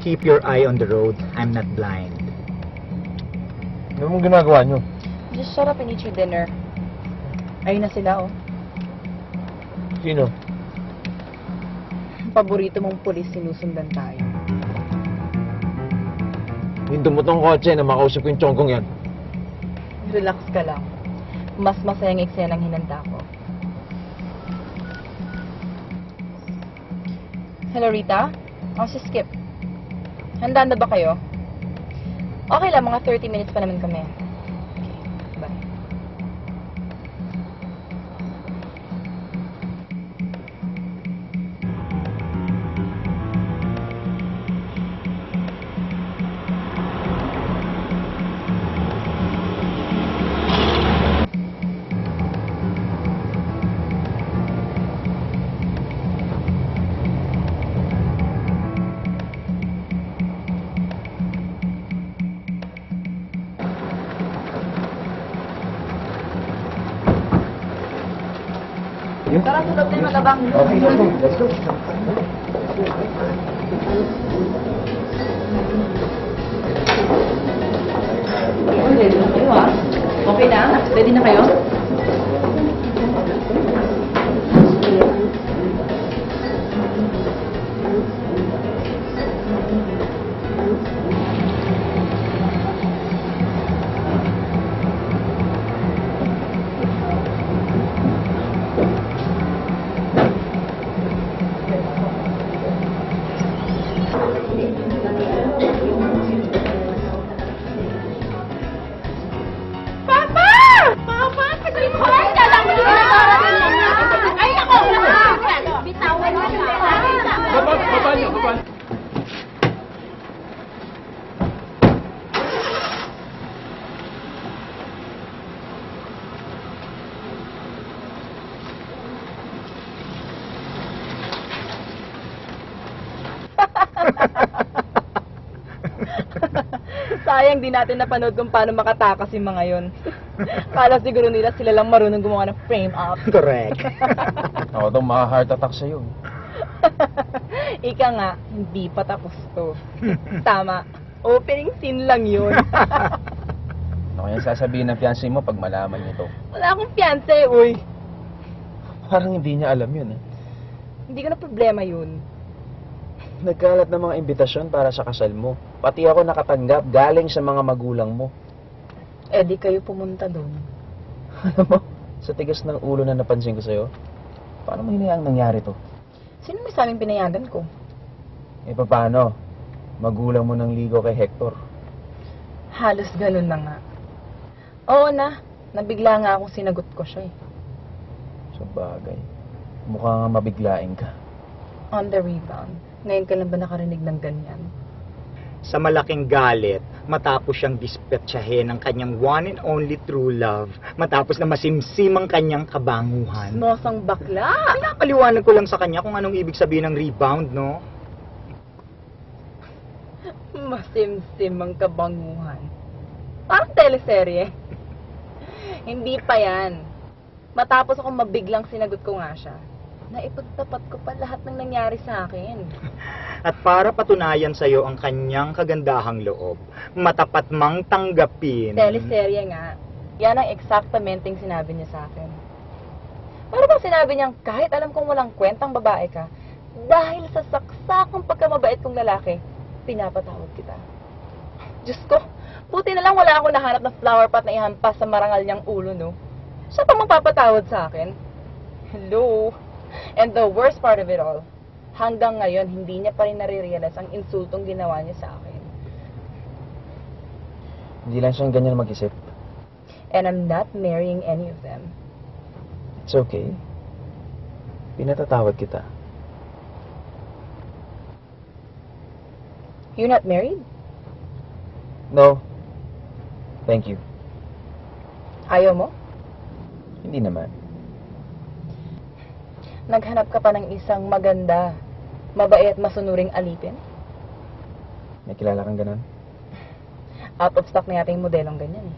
Keep your eye on the road. I'm not blind. Ano mong ginagawa nyo? Just shut up and eat your dinner. Ayun na sila, oh. Sino? Paborito mong pulis, sinusundan tayo. Hinto mo tong kotse na makausap ko yung tsongkong yan. Relax ka lang. Mas masayang eksenang hinanda ko. Hello, Rita? Ako si Skip. Handa na ba kayo? Okay lang, mga 30 minutes pa naman kami. Okay, bye. Tara, tulog tayo magabang. Okay, let's go. Ready na kayo, ha? Okay na? Ready na kayo? Sayang di natin napanood kung paano makatakas yung mga yon. Kala siguro nila sila lang marunong gumawa ng frame up. Correct. Ako daw maka-heart attack sa'yo. Ika nga, hindi pa tapos to. Tama. Opening scene lang yun. Ano kaya sasabihin ng fiancé mo pag malaman niyo to? Wala akong fiancé, uy. Parang hindi niya alam yun, eh. Hindi ko na problema yun. Nagkalat ng mga imbitasyon para sa kasal mo. Pati ako nakatanggap galing sa mga magulang mo. Eh di kayo pumunta doon. Alam mo, sa tigas ng ulo na napansin ko sa'yo, paano mo hinayaang nangyari to? Sino may saming pinayagan ko? Eh, paano? Magulang mo ng ligo kay Hector. Halos ganun na nga. Oo na, nabigla nga akong sinagot ko siya eh. Sa bagay, mukha nga mabiglaing ka. On the rebound. Ngayon ka lang ba nakarinig ng ganyan? Sa malaking galit, matapos siyang dispetsahin ng kanyang one and only true love, matapos na masimsim ang kanyang kabanguhan. Mosang bakla! Pinapaliwanag ko lang sa kanya kung anong ibig sabihin ng rebound, no? Masimsim ang kabanguhan. Parang teleserye. Hindi pa yan. Matapos akong mabiglang sinagot ko nga siya, naipagtapat ko pa lahat ng nangyari sa akin. At para patunayan sa'yo ang kanyang kagandahang loob, matapat mang tanggapin. Teleserye nga. Yan ang eksaktamente sinabi niya sa akin. Para bang sinabi niyang kahit alam kong walang kwentang babae ka, dahil sa saksakang pagkamabait kong lalaki, pinapatawad kita. Diyos ko, buti na lang wala akong nahanap na flower pot na ihampas sa marangal niyang ulo, no? Siya pa magpapatawad sa akin. Hello? And the worst part of it all, hanggang ngayon, hindi niya pa rin nare-realize ang insultong ginawa niya sa akin. Hindi lang siyang ganyan mag-isip. And I'm not marrying any of them. It's okay. Pinatatawad kita. You're not married? No. Thank you. Ayaw mo? Hindi naman. Naghanap ka pa ng isang maganda, mabait, masunuring alipin? May kilala kang ganun? Out of stock na yata yung modelong ganyan eh.